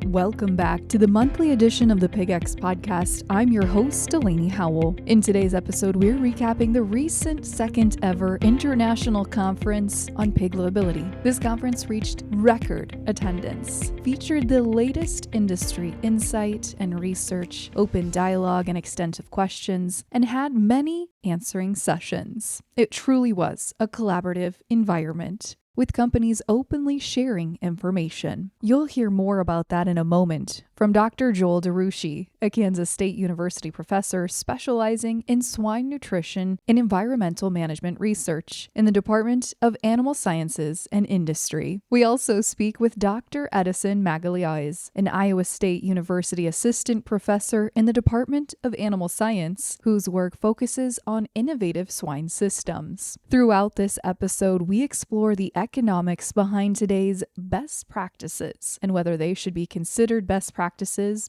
Welcome back to the monthly edition of the PigX podcast. I'm your host, Delaney Howell. In today's episode, we're recapping the recent second ever international conference on pig livability. This conference reached record attendance, featured the latest industry insight and research, open dialogue and extensive questions, and had many answering sessions. It truly was a collaborative environment, with companies openly sharing information. You'll hear more about that in a moment from Dr. Joel DeRouchey, a Kansas State University professor specializing in swine nutrition and environmental management research in the Department of Animal Sciences and Industry. We also speak with Dr. Edison Magalhaes, an Iowa State University assistant professor in the Department of Animal Science, whose work focuses on innovative swine systems. Throughout this episode, we explore the economics behind today's best practices and whether they should be considered best practices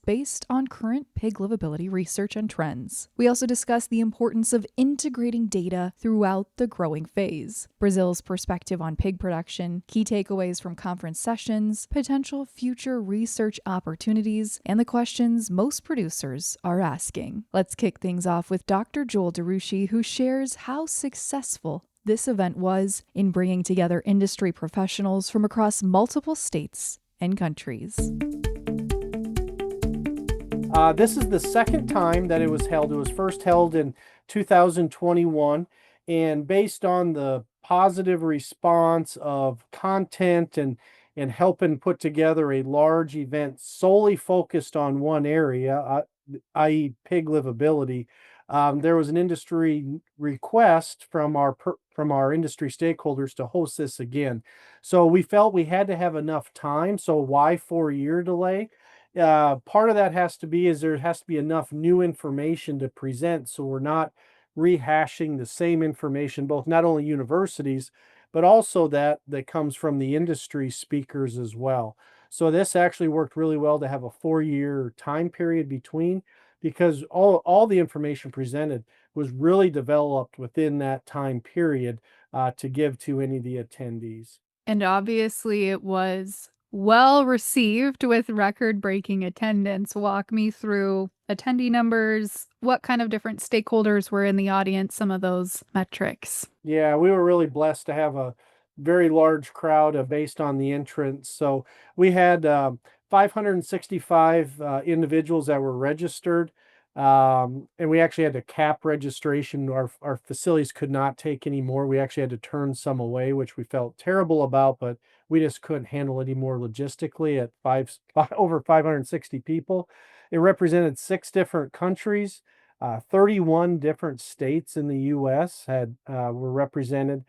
based on current pig livability research and trends. We also discuss the importance of integrating data throughout the growing phase, Brazil's perspective on pig production, key takeaways from conference sessions, potential future research opportunities, and the questions most producers are asking. Let's kick things off with Dr. Joel DeRouchey, who shares how successful this event was in bringing together industry professionals from across multiple states and countries. This is the second time that it was held. It was first held in 2021, and based on the positive response of content and helping put together a large event solely focused on one area, i.e. pig livability, there was an industry request from our industry stakeholders to host this again. So we felt we had to have enough time. So why 4-year delay? Part of that there has to be enough new information to present, so we're not rehashing the same information, both not only universities, but also that comes from the industry speakers as well. So this actually worked really well to have a 4-year time period between, because all the information presented was really developed within that time period to give to any of the attendees. And obviously it was well received with record-breaking attendance. Walk me through attendee numbers, what kind of different stakeholders were in the audience, some of those metrics. Yeah, we were really blessed to have a very large crowd based on the entrance. So we had 565 individuals that were registered. And we actually had to cap registration. Our facilities could not take any more. We actually had to turn some away, which we felt terrible about, but we just couldn't handle any more logistically at over 560 people. It represented 6 different countries. 31 different states in the U.S. were represented,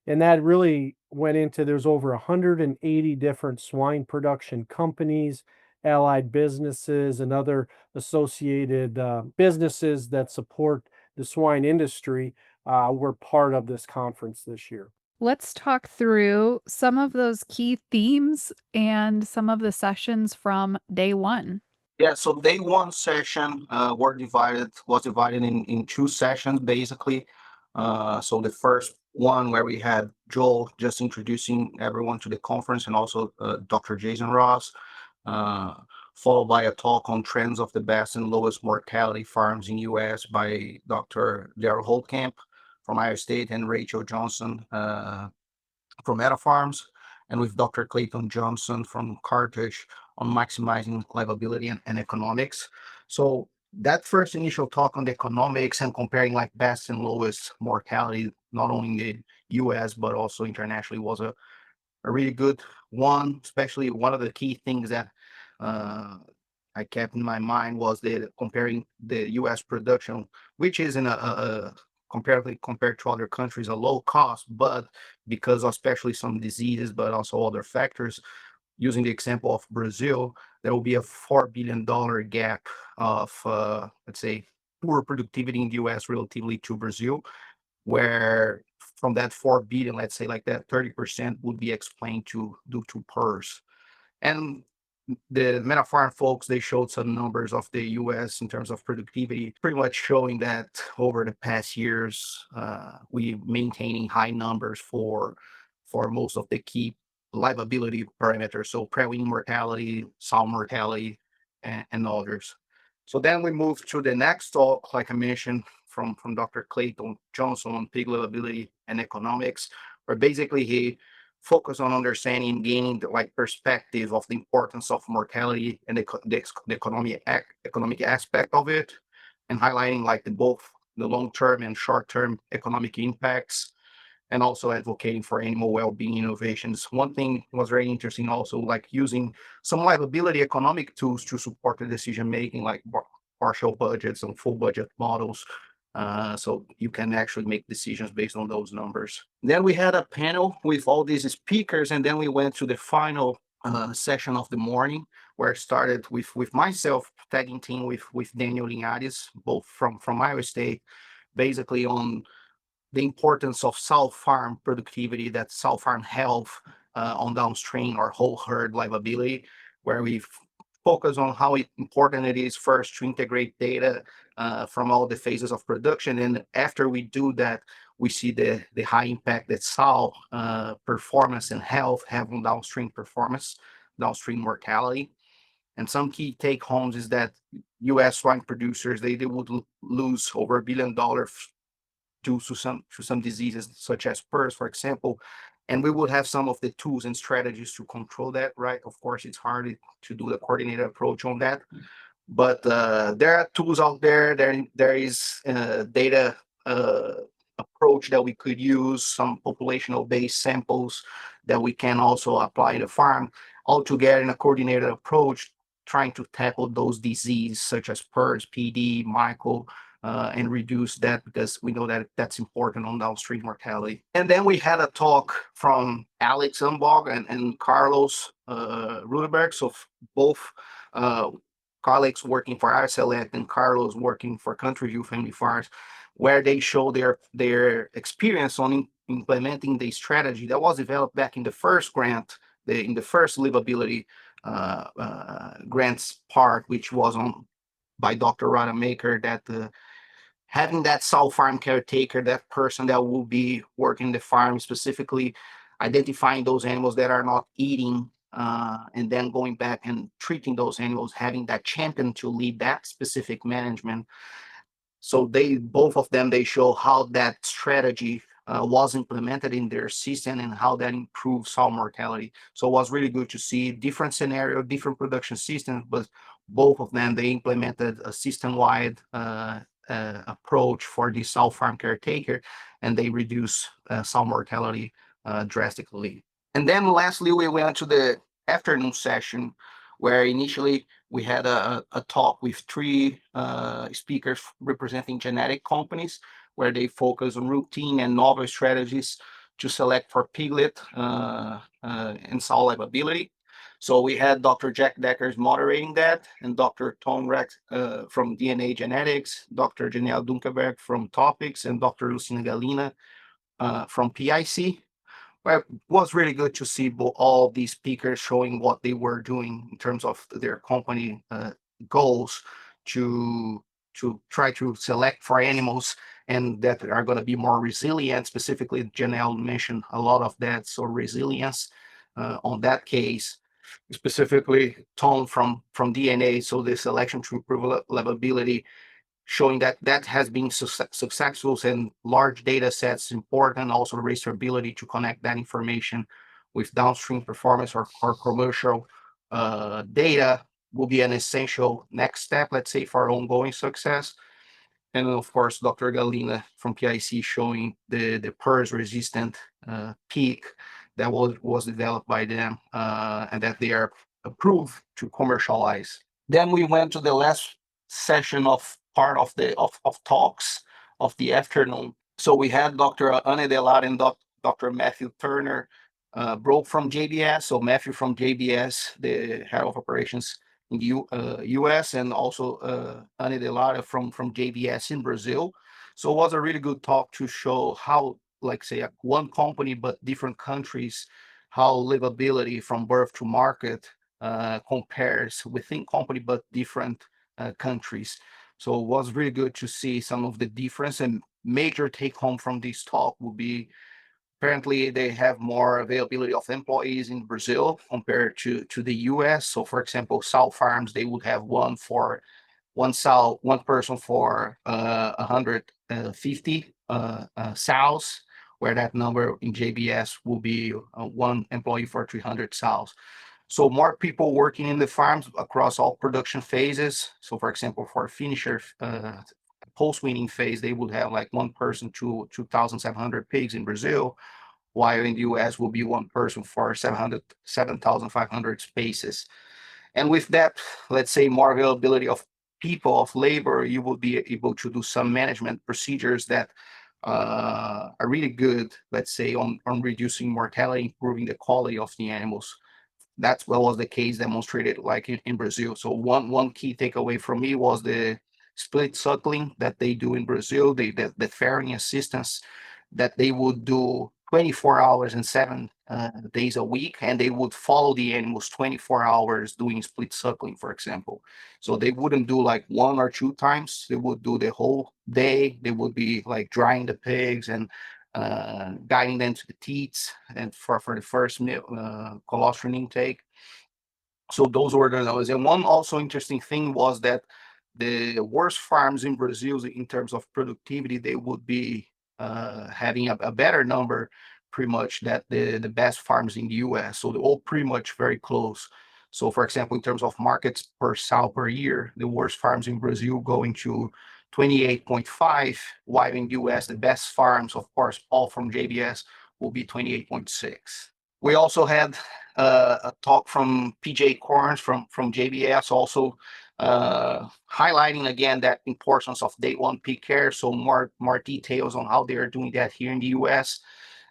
and that really went into, there's over 180 different swine production companies, allied businesses, and other associated businesses that support the swine industry were part of this conference this year. Let's talk through some of those key themes and some of the sessions from day one. Yeah, so day one session was divided in 2 sessions basically. So the first one where we had Joel just introducing everyone to the conference, and also Dr. Jason Ross, followed by a talk on trends of the best and lowest mortality farms in US by Dr. DeRouchey from Iowa State and Rachel Johnson from Meta Farms, and with Dr. Clayton Johnson from Carthage on maximizing livability and economics. So that first initial talk on the economics and comparing like best and lowest mortality, not only in the US, but also internationally, was a really good one. Especially one of the key things that I kept in my mind was comparing the US production, which is in comparatively compared to other countries, a low cost, but because of especially some diseases, but also other factors. Using the example of Brazil, there will be a $4 billion gap of, let's say, poor productivity in the US relatively to Brazil, where from that 4 billion, let's say like that 30% would be explained due to PRRS. And the MetaFarm folks, they showed some numbers of the US in terms of productivity, pretty much showing that over the past years, we maintaining high numbers for most of the key livability parameters, so pre-weaning mortality, sow mortality, and others. So then we move to the next talk, like I mentioned, from Dr. Clayton Johnson on pig livability and economics, where basically he focused on understanding and gaining the like perspective of the importance of mortality and the economic aspect of it, and highlighting like both the long-term and short-term economic impacts, and also advocating for animal well-being innovations. One thing was very interesting also, like using some livability economic tools to support the decision-making, like partial budgets and full budget models. So you can actually make decisions based on those numbers. Then we had a panel with all these speakers, and then we went to the final session of the morning, where it started with myself tagging team with Daniel Linhares, both from Iowa State, basically on the importance of sow farm productivity, that sow farm health on downstream or whole herd livability, where we focus on how important it is first to integrate data from all the phases of production. And after we do that, we see the high impact that sow performance and health have on downstream performance, downstream mortality. And some key take homes is that U.S. swine producers, they would lose over $1 billion due to some diseases such as PRRS, for example, and we would have some of the tools and strategies to control that, right? Of course, it's hard to do the coordinated approach on that, but there are tools out there. There is data approach that we could use, some populational based samples that we can also apply to farm, all together in a coordinated approach, trying to tackle those diseases such as PRRS, PD, Michael, and reduce that, because we know that that's important on downstream mortality. And then we had a talk from Alex Umbog and Carlos Rudeberg. So both colleagues working for RSLF and Carlos working for Country View Family Farms, where they show their experience on implementing the strategy that was developed back in the first grant, in the first livability grants part, which was on by Dr. Rademacher, that having that sow farm caretaker, that person that will be working the farm, specifically identifying those animals that are not eating, and then going back and treating those animals, having that champion to lead that specific management. So both of them, they show how that strategy was implemented in their system and how that improves sow mortality. So it was really good to see different scenario, different production systems, but both of them, they implemented a system-wide approach for the sow farm caretaker, and they reduce sow mortality drastically. And then lastly, we went to the afternoon session, where initially we had a talk with three speakers representing genetic companies, where they focus on routine and novel strategies to select for piglet and sow livability. So we had Dr. Jack Deckers moderating that, and Dr. Tom Rex from DNA Genetics, Dr. Janelle Dunkerberg from Topics, and Dr. Lucina Galina from PIC. Well, it was really good to see all these speakers showing what they were doing in terms of their company goals to try to select for animals and that are going to be more resilient. Specifically, Janelle mentioned a lot of that, so resilience on that case. Specifically, Tom from DNA, so the selection to improve livability, showing that has been successful, and large data sets important, also raise your ability to connect that information with downstream performance or commercial data will be an essential next step, let's say, for ongoing success. And of course, Dr. Galina from PIC showing the PRRS resistant peak that was developed by them and that they are approved to commercialize. Then we went to the last session of part of the talks of the afternoon. So we had Dr. Anne Delar and Dr. Matthew Turner, both from JBS. So Matthew from JBS, the head of operations in the US, and also Anne Delara from JBS in Brazil. So it was a really good talk to show how, like say, one company but different countries, how livability from birth to market compares within company but different countries. So it was really good to see some of the difference, and major take home from this talk will be Apparently, they have more availability of employees in Brazil compared to the US. So, for example, sow farms, they would have one person for 150 sows, where that number in JBS will be one employee for 300 sows. So more people working in the farms across all production phases. So, for example, for finisher post-weaning phase, they would have like one person to 2,700 pigs in Brazil, while in the US will be one person for 7,500 spaces. And with that, let's say more availability of people, of labor, you will be able to do some management procedures that are really good, let's say, on reducing mortality, improving the quality of the animals. That's what was the case demonstrated like in Brazil. So one key takeaway from me was the split suckling that they do in Brazil, the farrowing assistance that they would do 24 hours and 7 days a week, and they would follow the animals 24 hours doing split suckling, for example. So they wouldn't do like 1 or 2 times, they would do the whole day. They would be like drying the pigs and guiding them to the teats and for the first colostrum intake. So those were the numbers. And one also interesting thing was that the worst farms in Brazil, in terms of productivity, they would be having a better number, pretty much, that the best farms in the US. So they're all pretty much very close. So, for example, in terms of markets per sow per year, the worst farms in Brazil going to 28.5, while in the US, the best farms, of course, all from JBS, will be 28.6. We also had a talk from PJ Corns from JBS, also highlighting again that importance of day one peak care. So more details on how they are doing that here in the US,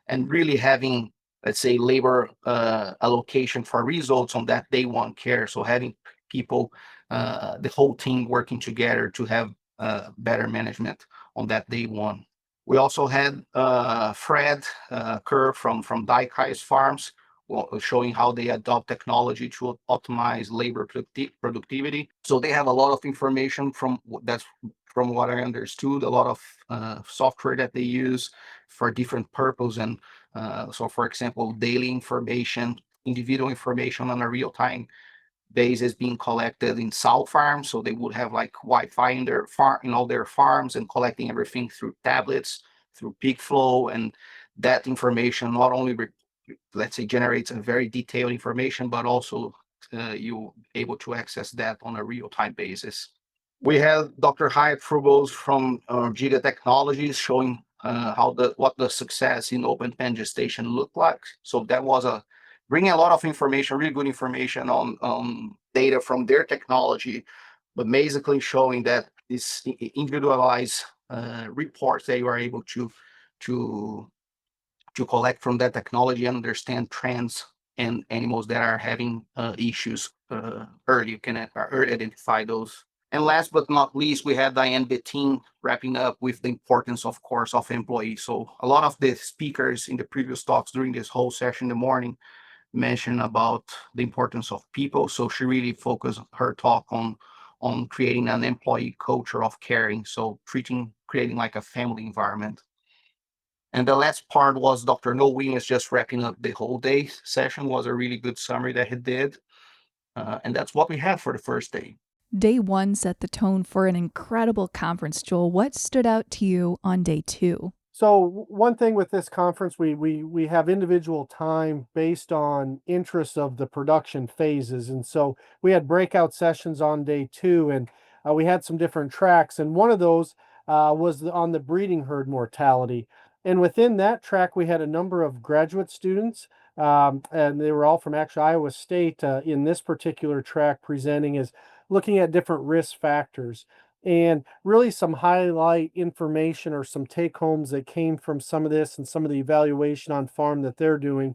and really having, let's say, labor allocation for results on that day one care. So having people, the whole team working together to have better management on that day one. We also had Fred Kerr from Daikai's Farms, showing how they adopt technology to optimize labor productivity. So they have a lot of information from what I understood, a lot of software that they use for different purposes. And so, for example, daily information, individual information on a real-time basis being collected in sow farms. So they would have like Wi-Fi in their farm, in all their farms, and collecting everything through tablets, through peak flow. And that information not only let's say generates a very detailed information, but also you able to access that on a real-time basis. We have Dr. Hyatt Frubos from Giga Technologies showing what the success in open pen gestation looked like. So that was bringing a lot of information, really good information on data from their technology, but basically showing that this individualized reports that you are able to collect from that technology and understand trends and animals that are having issues early. You can early identify those. And last but not least, we had Diane Bettine wrapping up with the importance, of course, of employees. So a lot of the speakers in the previous talks during this whole session in the morning mentioned about the importance of people. So she really focused her talk on creating an employee culture of caring. So creating like a family environment. And the last part was Dr. No Williams just wrapping up the whole day session. Was a really good summary that he did. And that's what we had for the first day. Day one set the tone for an incredible conference, Joel. What stood out to you on day two? So one thing with this conference, we have individual time based on interests of the production phases. And so we had breakout sessions on day two, and we had some different tracks. And one of those was on the breeding herd mortality. And within that track, we had a number of graduate students, and they were all from actually Iowa State in this particular track, presenting as looking at different risk factors. And really some highlight information or some take homes that came from some of this and some of the evaluation on farm that they're doing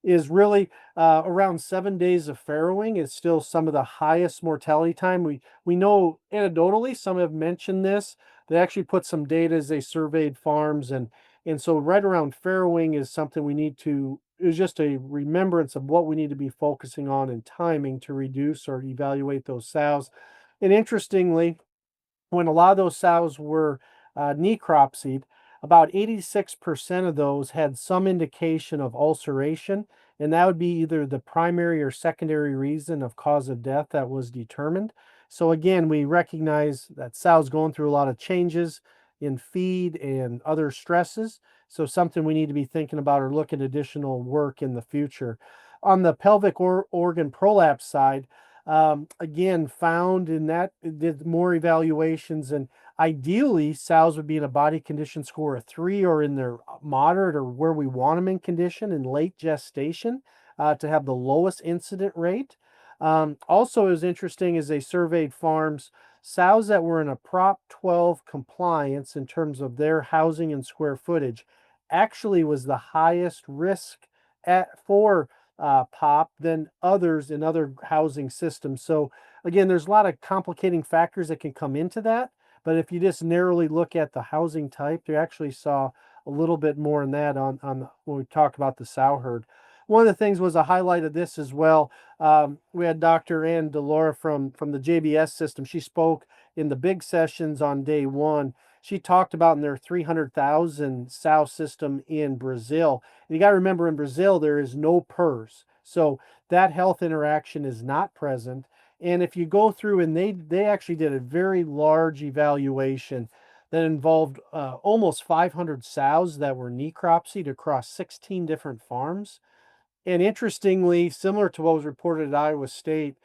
is really around 7 days of farrowing is still some of the highest mortality time. We know anecdotally, some have mentioned this. They actually put some data as they surveyed farms, and so right around farrowing is something we need to, is just a remembrance of what we need to be focusing on in timing to reduce or evaluate those sows. And interestingly, when a lot of those sows were necropsied, about 86% of those had some indication of ulceration, and that would be either the primary or secondary reason of cause of death that was determined. So again, we recognize that sow's going through a lot of changes in feed and other stresses. So something we need to be thinking about or look at additional work in the future. On the pelvic organ prolapse side, again, found in that, did more evaluations, and ideally sows would be in a body condition score of 3 or in their moderate or where we want them in condition in late gestation to have the lowest incident rate. Also, it was interesting as they surveyed farms, sows that were in a Prop 12 compliance in terms of their housing and square footage actually was the highest risk for POP than others in other housing systems. So again, there's a lot of complicating factors that can come into that. But if you just narrowly look at the housing type, you actually saw a little bit more in that when we talk about the sow herd. One of the things was a highlight of this as well. We had Dr. Ann Delora from the JBS system. She spoke in the big sessions on day one. She talked about in their 300,000 sow system in Brazil. And you got to remember, in Brazil, there is no PRRS. So that health interaction is not present. And if you go through, and they actually did a very large evaluation that involved almost 500 sows that were necropsied across 16 different farms. And interestingly, similar to what was reported at Iowa State,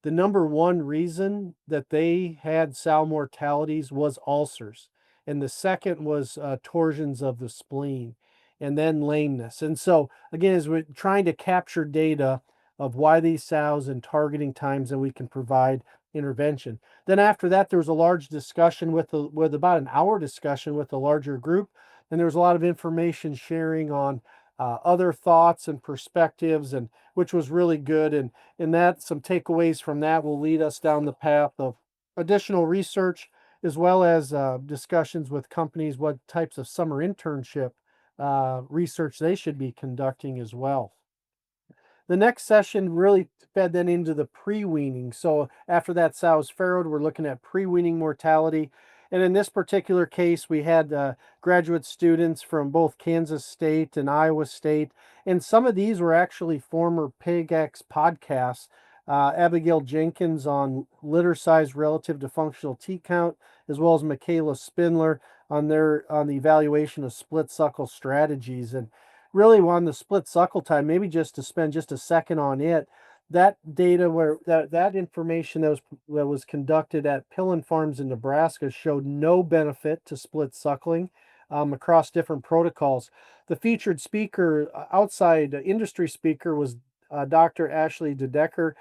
the number one reason that they had sow mortalities was ulcers. And the second was torsions of the spleen and then lameness. And so, again, as we're trying to capture data of why these sows and targeting times that we can provide intervention. Then after that, there was a large discussion with about an hour discussion with a larger group. And there was a lot of information sharing on other thoughts and perspectives, and which was really good. And that some takeaways from that will lead us down the path of additional research, as well as discussions with companies what types of summer internship research they should be conducting as well. The next session really fed then into the pre-weaning. So after that sow's farrowed, we're looking at pre-weaning mortality. And in this particular case, we had graduate students from both Kansas State and Iowa State. And some of these were actually former PigX podcasts. Abigail Jenkins on litter size relative to functional T count, as well as Michaela Spindler on the evaluation of split suckle strategies. And really on the split suckle time, maybe just to spend just a second on it, that data where that information that was conducted at Pillen Farms in Nebraska showed no benefit to split suckling across different protocols. The featured speaker, outside industry speaker, was Dr. Ashley DeDecker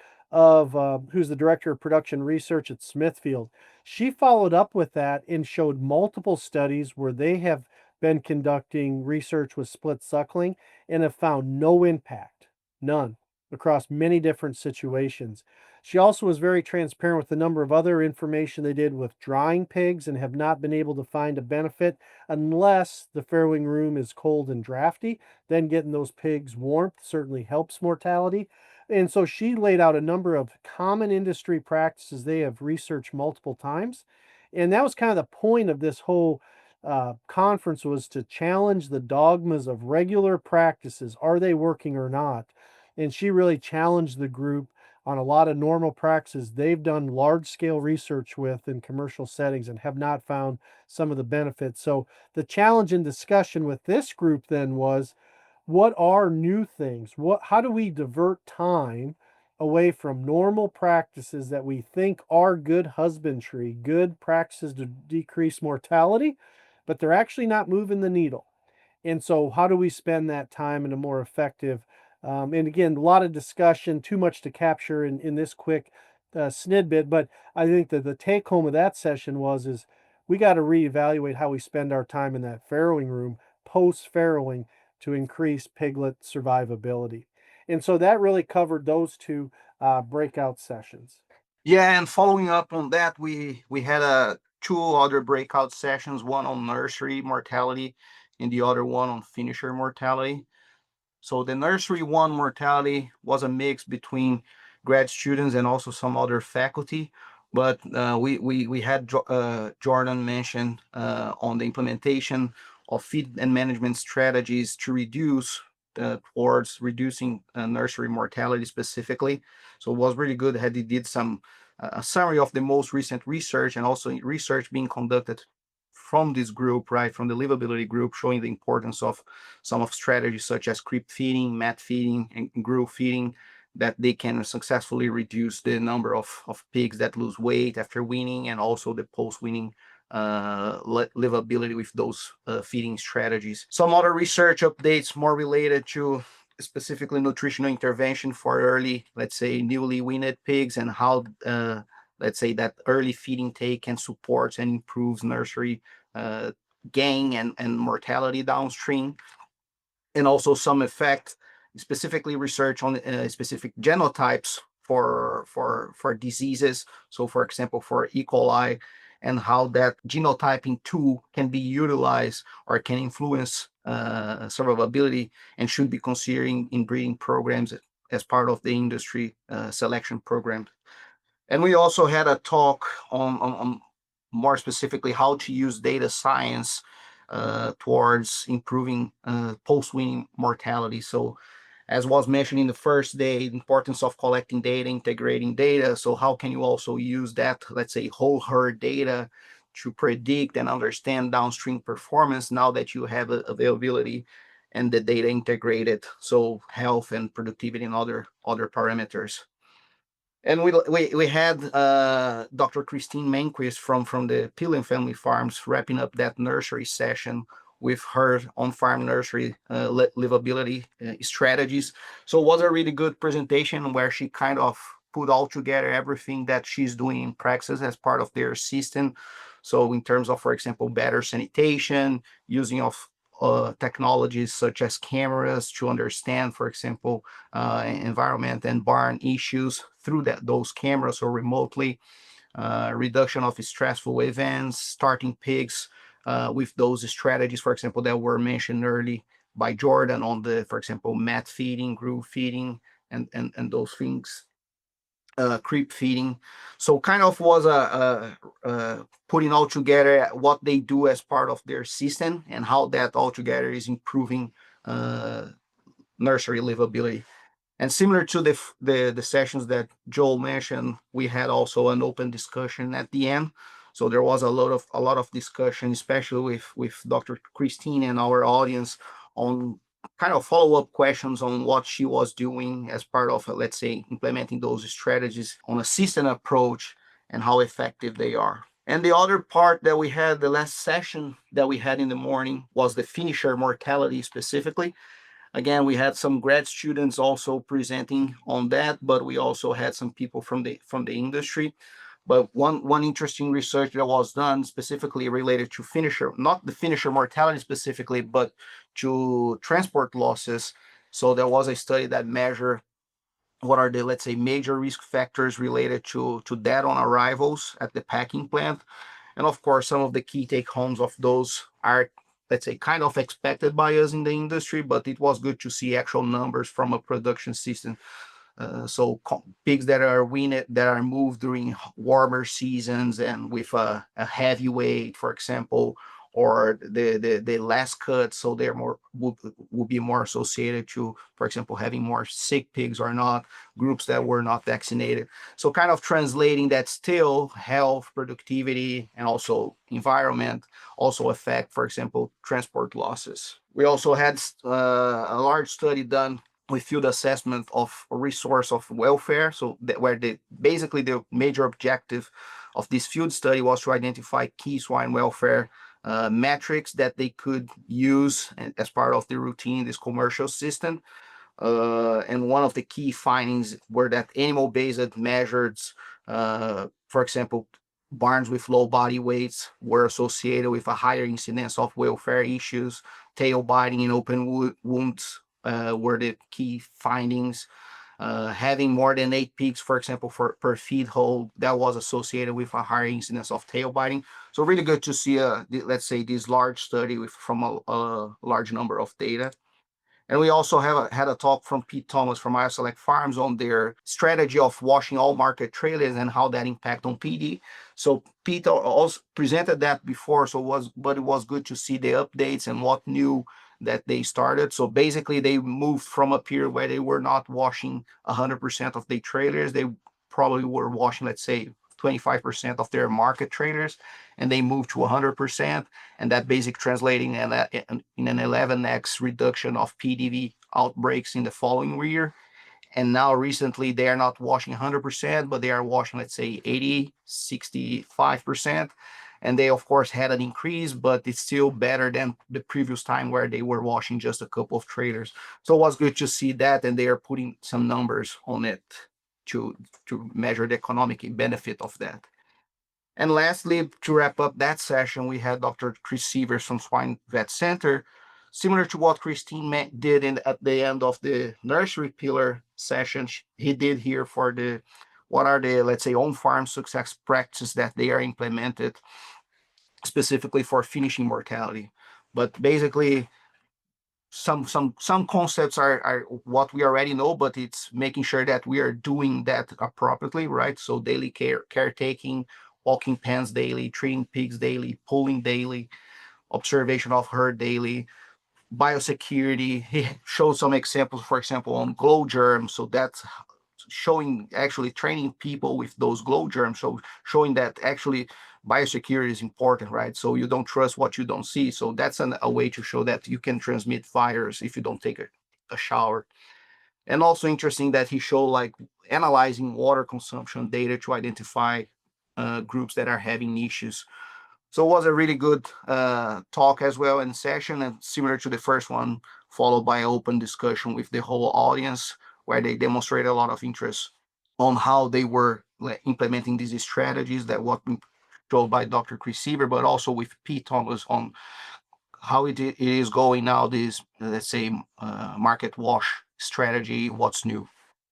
who's the director of production research at Smithfield. She followed up with that and showed multiple studies where they have been conducting research with split suckling and have found no impact, none, across many different situations. She also was very transparent with the number of other information they did with drying pigs and have not been able to find a benefit unless the farrowing room is cold and drafty. Then getting those pigs warmth certainly helps mortality. And so she laid out a number of common industry practices they have researched multiple times. And that was kind of the point of this whole conference, was to challenge the dogmas of regular practices. Are they working or not? And she really challenged the group on a lot of normal practices they've done large scale research with in commercial settings and have not found some of the benefits. So the challenge and discussion with this group then was, what are new things? How do we divert time away from normal practices that we think are good husbandry, good practices to decrease mortality, but they're actually not moving the needle? And so how do we spend that time in a more effective, and again, a lot of discussion, too much to capture in this quick snidbit, but I think that the take home of that session is we got to reevaluate how we spend our time in that farrowing room post farrowing to increase piglet survivability. And so that really covered those two breakout sessions. Yeah, and following up on that, we had two other breakout sessions, one on nursery mortality and the other one on finisher mortality. So the nursery one mortality was a mix between grad students and also some other faculty. But we had Jordan mention on the implementation feed and management strategies to reduce towards reducing nursery mortality specifically. So it was really good that he did some a summary of the most recent research, and also research being conducted from this group, right, from the livability group, showing the importance of some of strategies such as creep feeding, mat feeding, and groove feeding, that they can successfully reduce the number of pigs that lose weight after weaning, and also the post-weaning livability with those feeding strategies. Some other research updates more related to specifically nutritional intervention for early, let's say, newly weaned pigs, and how let's say that early feed intake can support and improves nursery gain and mortality downstream. And also some effect, specifically research on specific genotypes for diseases. So for example, for E. coli, and how that genotyping tool can be utilized or can influence survivability, and should be considering in breeding programs as part of the industry selection program. And we also had a talk on more specifically how to use data science towards improving post-weaning mortality. So as was mentioned in the first day, the importance of collecting data, integrating data. So how can you also use that, let's say, whole herd data to predict and understand downstream performance now that you have availability and the data integrated, so health and productivity and other parameters. And we had Dr. Christine Manquist from the Pillen Family Farms wrapping up that nursery session with her on-farm nursery livability strategies. So it was a really good presentation where she kind of put all together everything that she's doing in praxis as part of their system. So in terms of, for example, better sanitation, using of technologies such as cameras to understand, for example, environment and barn issues through those cameras or remotely, reduction of stressful events, starting pigs with those strategies, for example, that were mentioned early by Jordan on the, for example, mat feeding, groove feeding, and those things, creep feeding. So kind of was putting all together what they do as part of their system, and how that all together is improving nursery livability. And similar to the sessions that Joel mentioned, we had also an open discussion at the end. So there was a lot of discussion, especially with Dr. Christine and our audience, on kind of follow-up questions on what she was doing as part of, let's say, implementing those strategies on a system approach, and how effective they are. And the other part that we had, the last session that we had in the morning, was the finisher mortality specifically. Again, we had some grad students also presenting on that, but we also had some people from the industry. But one interesting research that was done specifically related to finisher, not the finisher mortality specifically, but to transport losses. So there was a study that measured what are the, let's say, major risk factors related to death on arrivals at the packing plant. And of course, some of the key take homes of those are, let's say, kind of expected by us in the industry, but it was good to see actual numbers from a production system. So pigs that are weaned, that are moved during warmer seasons and with a heavy weight, for example, or the last cut, so they're more will be more associated to, for example, having more sick pigs or not, groups that were not vaccinated. So kind of translating that still health, productivity, and also environment also affect, for example, transport losses. We also had a large study done with field assessment of a resource of welfare. So where basically the major objective of this field study was to identify key swine welfare metrics that they could use as part of the routine in this commercial system. And one of the key findings were that animal-based measures, for example, barns with low body weights, were associated with a higher incidence of welfare issues. Tail biting and open wounds were the key findings. Having more than 8 pigs, for example, per feed hold, that was associated with a higher incidence of tail biting. So really good to see, let's say, this large study from a large number of data. And we also had a talk from Pete Thomas from ISelect Farms on their strategy of washing all market trailers and how that impact on PD. So Pete also presented that before, but it was good to see the updates and what new that they started. So basically, they moved from a period where they were not washing 100% of their trailers. They probably were washing, let's say, 25% of their market trailers, and they moved to 100%, and that basic translating in an 11x reduction of PDV outbreaks in the following year. And now recently they are not washing 100%, but they are washing, let's say, 80, 65%. And they, of course, had an increase, but it's still better than the previous time where they were washing just a couple of trailers. So it was good to see that, and they are putting some numbers on it to measure the economic benefit of that. And lastly, to wrap up that session, we had Dr. Chris Sievers from Swine Vet Center, similar to what Christine did at the end of the nursery pillar session. He did here for what are the, let's say, on-farm success practices that they are implemented specifically for finishing mortality. But basically, some concepts are what we already know, but it's making sure that we are doing that appropriately, right? So daily caretaking, walking pens daily, treating pigs daily, pulling daily, observation of herd daily, biosecurity. He showed some examples, for example, on glow germs. So that's showing, actually training people with those glow germs. So showing that actually biosecurity is important, right? So you don't trust what you don't see. So that's a way to show that you can transmit virus if you don't take a shower. And also interesting that he showed like analyzing water consumption data to identify groups that are having issues. So it was a really good talk as well and session, and similar to the first one, followed by open discussion with the whole audience, where they demonstrated a lot of interest on how they were implementing these strategies that what been told by Dr. Chris Siever, but also with Pete Thomas on how it is going now, this, let's say, market wash strategy, what's new.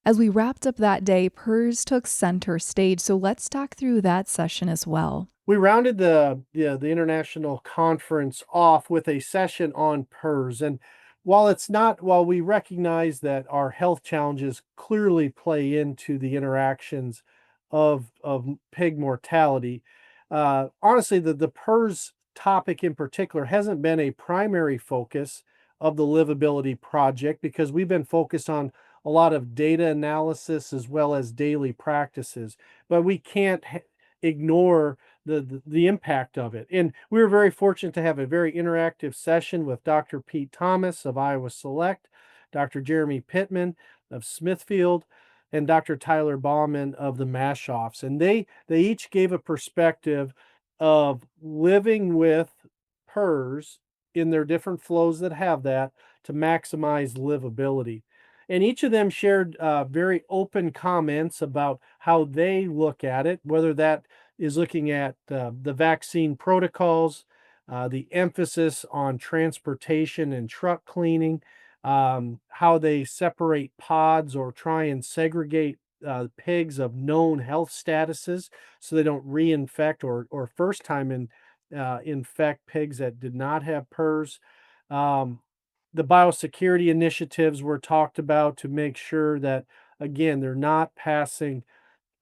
As we wrapped up that day, PERS took center stage, so let's talk through that session as well. We rounded the international conference off with a session on PERS. And while we recognize that our health challenges clearly play into the interactions of pig mortality, honestly, the PERS topic in particular hasn't been a primary focus of the Livability project, because we've been focused on a lot of data analysis as well as daily practices. But we can't ignore the impact of it. And we were very fortunate to have a very interactive session with Dr. Pete Thomas of Iowa Select, Dr. Jeremy Pittman of Smithfield, and Dr. Tyler Bauman of the Mashoffs. And they each gave a perspective of living with PERS in their different flows that have that to maximize livability. And each of them shared very open comments about how they look at it, whether that is looking at the vaccine protocols, the emphasis on transportation and truck cleaning, how they separate pods or try and segregate pigs of known health statuses so they don't reinfect or first time infect pigs that did not have PERS. The biosecurity initiatives were talked about to make sure that, again, they're not passing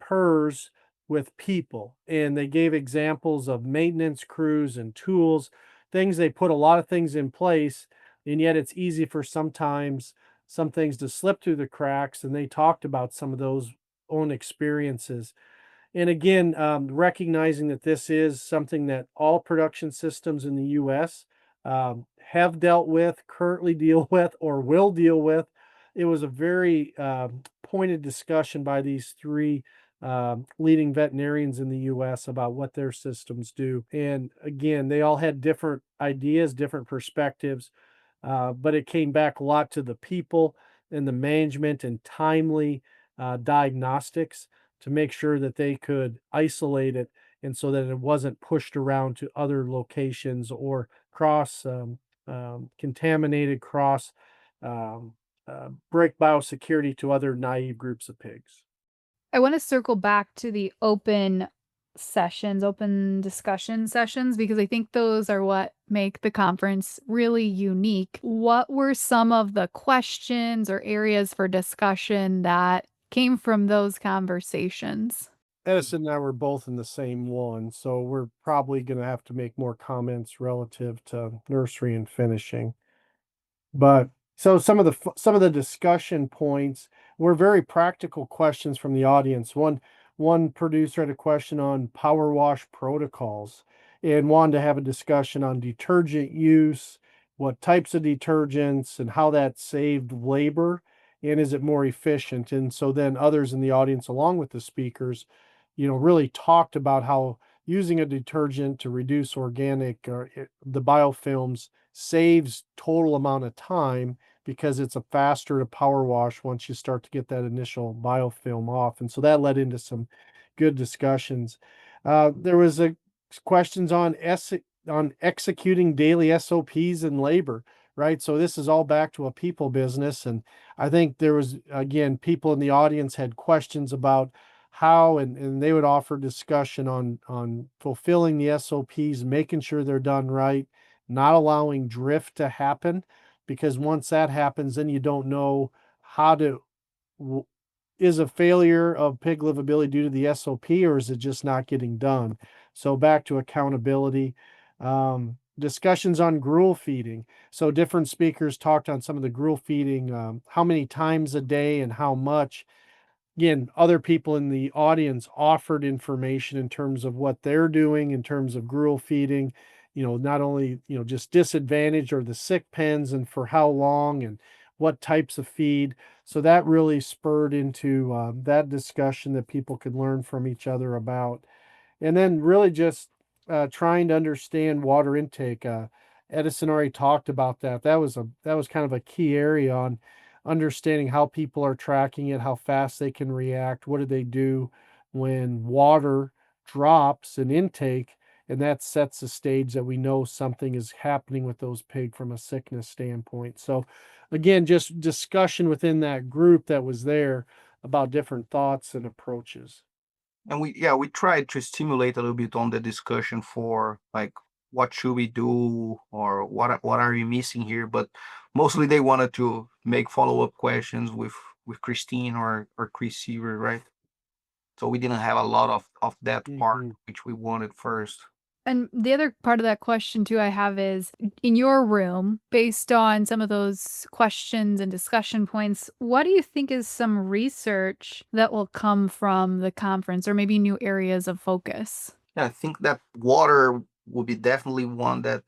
PERS with people. And they gave examples of maintenance crews and tools, things they put a lot of things in place, and yet it's easy for sometimes some things to slip through the cracks. And they talked about some of those own experiences. And again, recognizing that this is something that all production systems in the US have dealt with, currently deal with, or will deal with. It was a very pointed discussion by these three leading veterinarians in the US about what their systems do. And again, they all had different ideas, different perspectives, but it came back a lot to the people and the management and timely diagnostics to make sure that they could isolate it, and so that it wasn't pushed around to other locations or cross contaminated, cross break biosecurity to other naive groups of pigs. I want to circle back to the open sessions, open discussion sessions, because I think those are what make the conference really unique. What were some of the questions or areas for discussion that came from those conversations? Edison and I were both in the same one, so we're probably going to have to make more comments relative to nursery and finishing. But so some of the discussion points were very practical questions from the audience. One producer had a question on power wash protocols and wanted to have a discussion on detergent use, what types of detergents and how that saved labor and is it more efficient. And so then others in the audience along with the speakers, really talked about how using a detergent to reduce organic or the biofilms saves total amount of time because it's a faster to power wash once you start to get that initial biofilm off. And so that led into some good discussions. There was a questions on executing daily SOPs and labor, right? So this is all back to a people business. And I think there was, again, people in the audience had questions about how and they would offer discussion on fulfilling the SOPs, making sure they're done right, not allowing drift to happen, because once that happens, then you don't know how to is a failure of pig livability due to the SOP or is it just not getting done? So back to accountability. Discussions on gruel feeding. So different speakers talked on some of the gruel feeding, how many times a day and how much. Again, other people in the audience offered information in terms of what they're doing in terms of gruel feeding, not only, just disadvantaged or the sick pens and for how long and what types of feed. So that really spurred into that discussion that people could learn from each other about. And then really just trying to understand water intake. Edison already talked about that. That was kind of a key area on understanding how people are tracking it, how fast they can react, what do they do when water drops in intake, and that sets the stage that we know something is happening with those pig from a sickness standpoint. So again, just discussion within that group that was there about different thoughts and approaches. And we tried to stimulate a little bit on the discussion for like what should we do or what are you missing here, but mostly they wanted to make follow-up questions with Christine or Chris Seaver, right? So we didn't have a lot of that part Mhm. which we wanted first. And the other part of that question too I have is, in your room, based on some of those questions and discussion points, what do you think is some research that will come from the conference or maybe new areas of focus? Yeah, I think that water will be definitely one that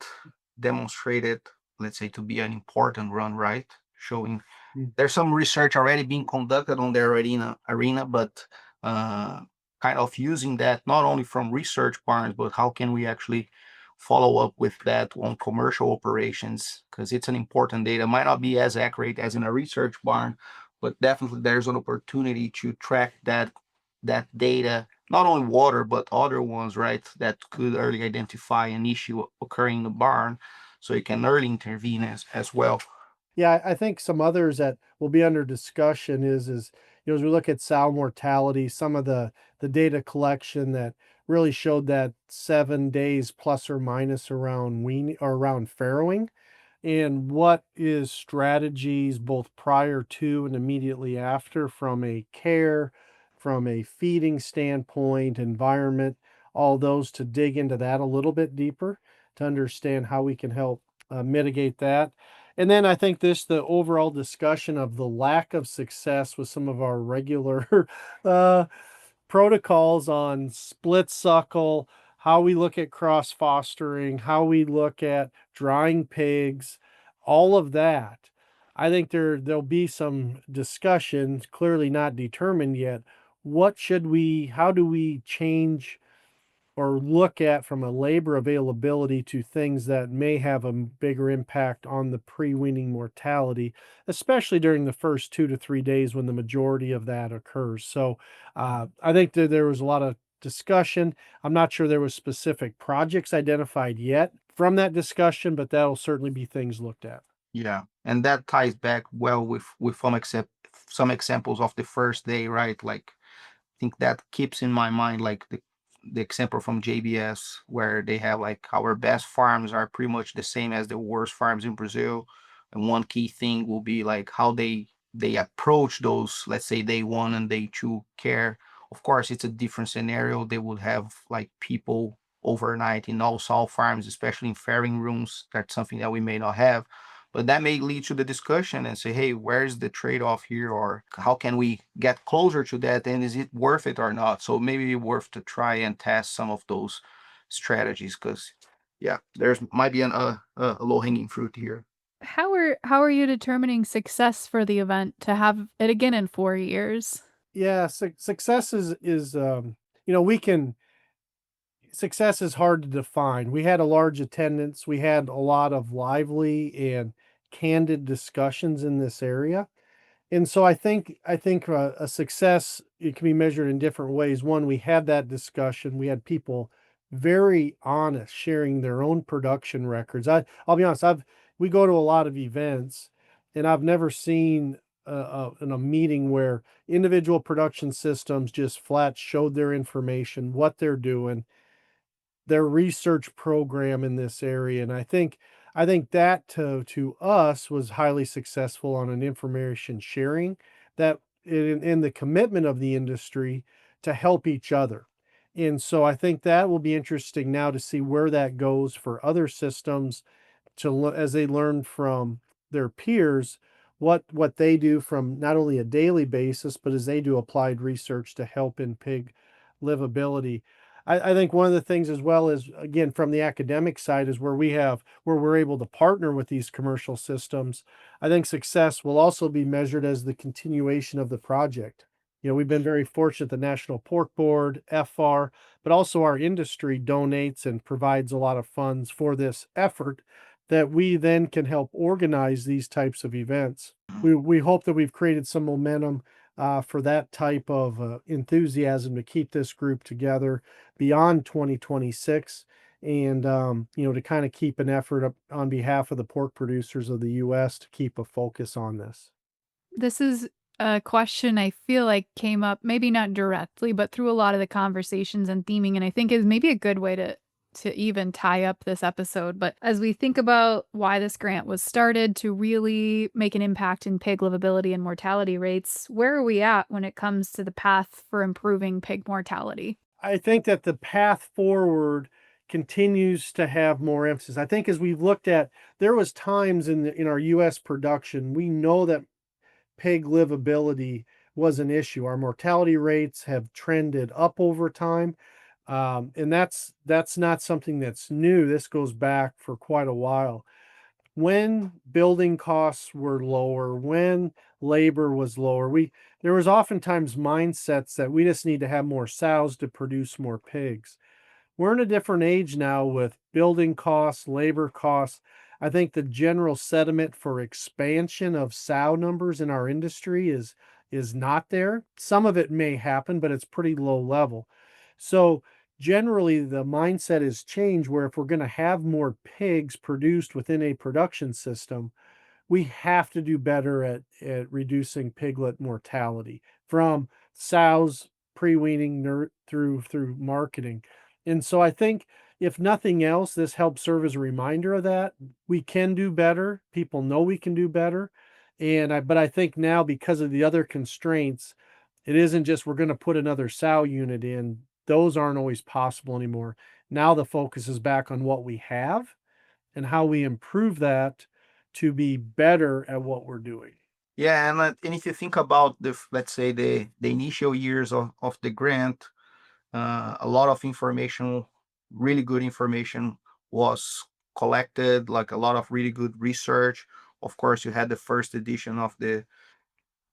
demonstrated, let's say, to be an important run, right? Showing Mm. there's some research already being conducted on the arena, but uh, kind of using that not only from research barns, but how can we actually follow up with that on commercial operations? Because it's an important data. Might not be as accurate as in a research barn, but definitely there's an opportunity to track that data, not only water, but other ones, right? That could early identify an issue occurring in the barn, so you can early intervene as well. Yeah, I think some others that will be under discussion as we look at sow mortality, some of the data collection that really showed that 7 days plus or minus around wean or around farrowing, and what is strategies both prior to and immediately after from a care, from a feeding standpoint, environment, all those to dig into that a little bit deeper to understand how we can help mitigate that. And then I think the overall discussion of the lack of success with some of our regular uh, protocols on split suckle, how we look at cross fostering, how we look at drying pigs, all of that. I think there'll be some discussions, clearly not determined yet. How do we change or look at from a labor availability to things that may have a bigger impact on the pre-weaning mortality, especially during the first 2 to 3 days when the majority of that occurs. So I think that there was a lot of discussion. I'm not sure there was specific projects identified yet from that discussion, but that'll certainly be things looked at. Yeah, and that ties back well with some examples of the first day, right? Like, I think that keeps in my mind like the example from JBS, where they have like our best farms are pretty much the same as the worst farms in Brazil. And one key thing will be like how they approach those, let's say day one and day two care. Of course, it's a different scenario. They would have like people overnight in all sow farms, especially in farrowing rooms. That's something that we may not have. But that may lead to the discussion and say, hey, where's the trade-off here? Or how can we get closer to that? And is it worth it or not? So maybe it's worth to try and test some of those strategies because, yeah, there's might be a low-hanging fruit here. How are you determining success for the event to have it again in 4 years? Yeah, success is we can success is hard to define. We had a large attendance. We had a lot of lively and candid discussions in this area. And so I think a success, it can be measured in different ways. One, we had that discussion. We had people very honest, sharing their own production records. I'll be honest. We go to a lot of events, and I've never seen in a meeting where individual production systems just flat showed their information, what they're doing, their research program in this area. And I think that to us was highly successful on an information sharing that in the commitment of the industry to help each other. And so I think that will be interesting now to see where that goes for other systems as they learn from their peers what they do from not only a daily basis, but as they do applied research to help in pig livability. I think one of the things as well is, again, from the academic side, is where we're able to partner with these commercial systems. I think success will also be measured as the continuation of the project. We've been very fortunate, the National Pork Board, FR, but also our industry donates and provides a lot of funds for this effort that we then can help organize these types of events. We hope that we've created some momentum for that type of enthusiasm to keep this group together beyond 2026, and to kind of keep an effort up on behalf of the pork producers of the U.S. to keep a focus on this. This is a question I feel like came up, maybe not directly, but through a lot of the conversations and theming, and I think is maybe a good way to even tie up this episode. But as we think about why this grant was started to really make an impact in pig livability and mortality rates, where are we at when it comes to the path for improving pig mortality? I think that the path forward continues to have more emphasis. I think as we've looked at, there was times in our U.S. production, we know that pig livability was an issue. Our mortality rates have trended up over time. And that's not something that's new. This goes back for quite a while. When building costs were lower, when labor was lower, there was oftentimes mindsets that we just need to have more sows to produce more pigs. We're in a different age now with building costs, labor costs. I think the general sentiment for expansion of sow numbers in our industry is not there. Some of it may happen, but it's pretty low level. So generally the mindset has changed where if we're going to have more pigs produced within a production system, we have to do better at reducing piglet mortality from sows pre-weaning through marketing. And so I think if nothing else, this helps serve as a reminder of that. We can do better. People know we can do better. But I think now, because of the other constraints, it isn't just we're going to put another sow unit in. Those aren't always possible anymore. Now the focus is back on what we have and how we improve that to be better at what we're doing. Yeah, and if you think about let's say the initial years of the grant, a lot of information, really good information was collected, like a lot of really good research. Of course, you had the first edition of the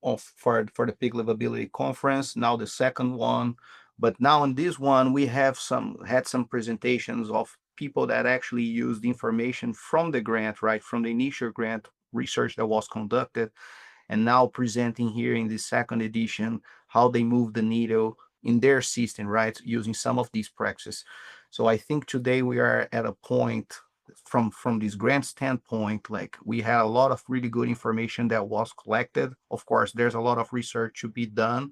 of for the Pig Livability Conference, now the second one. But now in this one, we have had some presentations of people that actually used information from the grant, right? From the initial grant research that was conducted, and now presenting here in the second edition how they move the needle in their system, right? Using some of these practices. So I think today we are at a point from this grant standpoint, like we had a lot of really good information that was collected. Of course, there's a lot of research to be done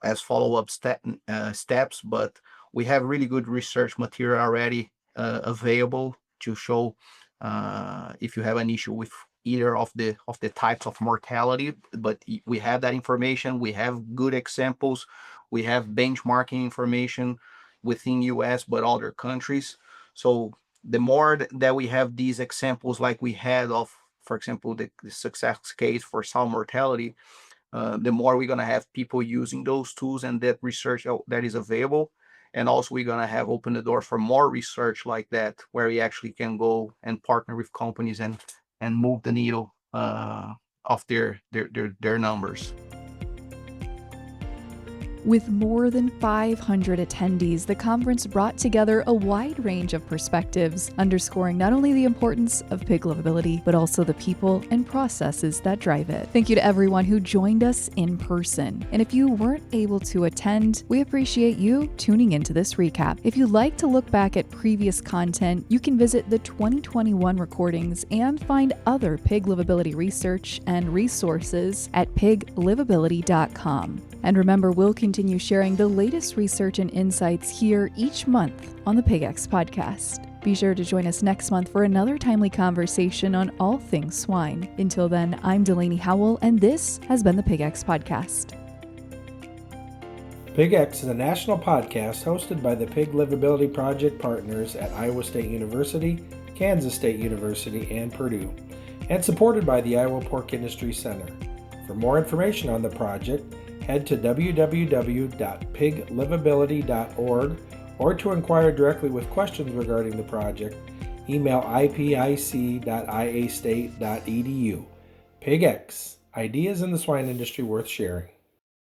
as follow-up steps, but We have really good research material already available to show if you have an issue with either of the types of mortality, but we have that information. We have good examples. We have benchmarking information within US, but other countries. So the more that we have these examples, like we had of, for example, the success case for sow mortality, the more we're going to have people using those tools and that research that is available. And also we're going to have open the door for more research like that, where we actually can go and partner with companies and move the needle of their numbers. With more than 500 attendees, the conference brought together a wide range of perspectives, underscoring not only the importance of pig livability, but also the people and processes that drive it. Thank you to everyone who joined us in person. And if you weren't able to attend, we appreciate you tuning into this recap. If you'd like to look back at previous content, you can visit the 2021 recordings and find other pig livability research and resources at piglivability.com. And remember, we'll continue sharing the latest research and insights here each month on the PigX podcast. Be sure to join us next month for another timely conversation on all things swine. Until then, I'm Delaney Howell, and this has been the PigX podcast. PigX is a national podcast hosted by the Pig Livability Project partners at Iowa State University, Kansas State University, and Purdue, and supported by the Iowa Pork Industry Center. For more information on the project, head to www.piglivability.org, or to inquire directly with questions regarding the project, email ipic.iastate.edu. PigX, ideas in the swine industry worth sharing.